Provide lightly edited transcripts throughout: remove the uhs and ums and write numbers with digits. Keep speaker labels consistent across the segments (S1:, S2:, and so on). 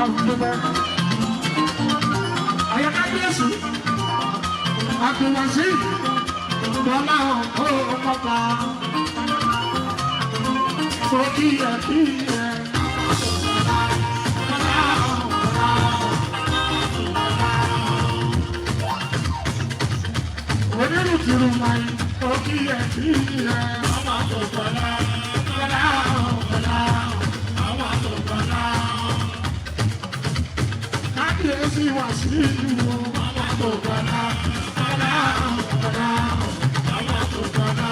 S1: àwùjọba. Àyàká Jésù, àkùnwàsí, bọ́lá ọ̀pọ̀ ọ̀pọ̀pá. Sókè ẹ̀kí ẹ̀. Onírú tìrù máa ń sókè ẹ̀kí ẹ̀. Ọmọ tó bọ́lá, bọ́lá ọ̀pọ̀lá. Ọmọ tó bọ́lá. Kábíyèsí wá sí ìlú. Ọmọ tó bọ́lá, bọ́lá ọ̀pọ̀lá. Ọmọ tó bọ́lá.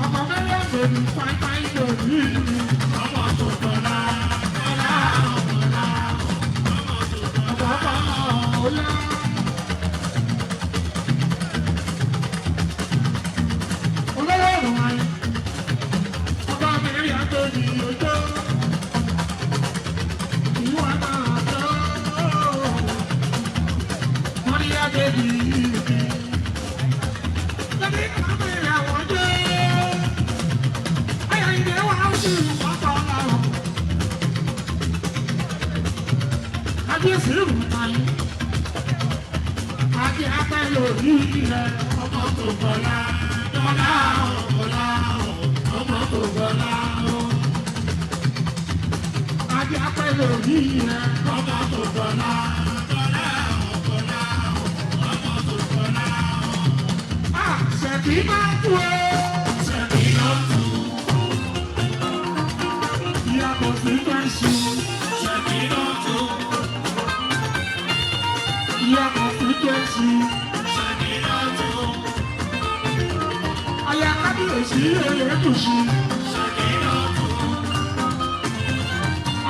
S1: Ọmọ mẹ́lẹ́gbẹ̀ẹ́ ní fáìfáì lòdì. Ọmọ tó bọ́lá, bọ́lá ọ̀pọ̀lá. Ọmọ tó bọ́lá. Ọmọ tó bọ́lá, bọ́lá, bọ́lá, ọmọ tó bọ́lá. Ajé apẹ́ lórí rẹ̀, ọmọ tó bọ́lá, bọ́lá, bọ́lá, ọmọ tó bọ́lá. Ṣèkí máa tú o. Ṣèkí ló tú. Ìyàbọ̀ sí fẹ́ǹsì. Ṣèkí ló tú. Ìyàbọ̀ sí fẹ́ǹsì. Kábíyèsí Elégùṣì.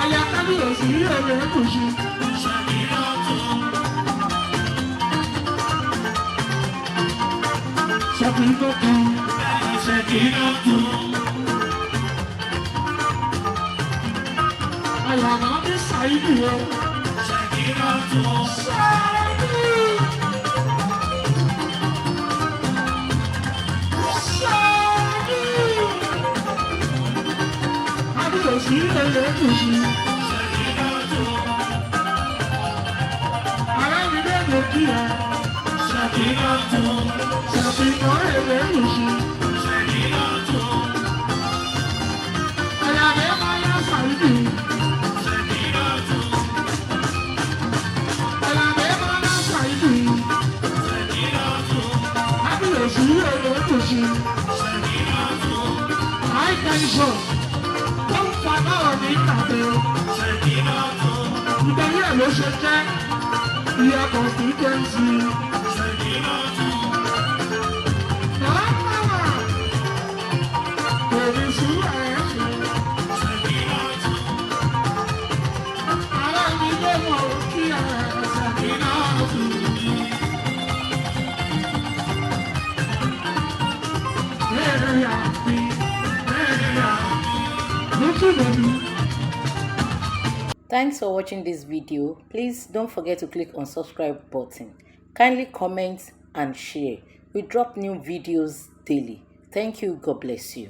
S1: Aya kábíyèsí Elégùṣì. Ṣèkínọ́tù. Ṣèkínọ́tù. Aya máa ní Ṣáídì o. Ṣèkínọ́tù. Ṣáídì. Kábíyèsí Elégùṣì. Aláìnílé ló kí ẹ. Ṣèkínọ́tù. Ṣèkínọ́ Elégùṣì. Ṣèkínọ́tù. Àyàbẹ̀ máa yá Ṣáídì. Ṣèkínọ́tù. Àyàbẹ̀ máa yá Ṣáídì. Ṣèkínọ́tù. Kábíyèsí Elégùṣì. Ṣèkínọ́tù. High tension. Ní ìtàgé o. Ìdarí ẹ̀ ló ṣe jẹ́ ìyá constituency. Kò ní sùúrù ẹ̀ ṣe. Ará mi ló mọ̀ kí ẹ̀ ṣẹ̀kí náà tù. Bẹ́ẹ̀ yà mí, bẹ́ẹ̀ yà mí, lókè lórí.
S2: Thanks for watching this video. Please don't forget to click on subscribe button. Kindly comment and share. We drop new videos daily. Thank you. God bless you.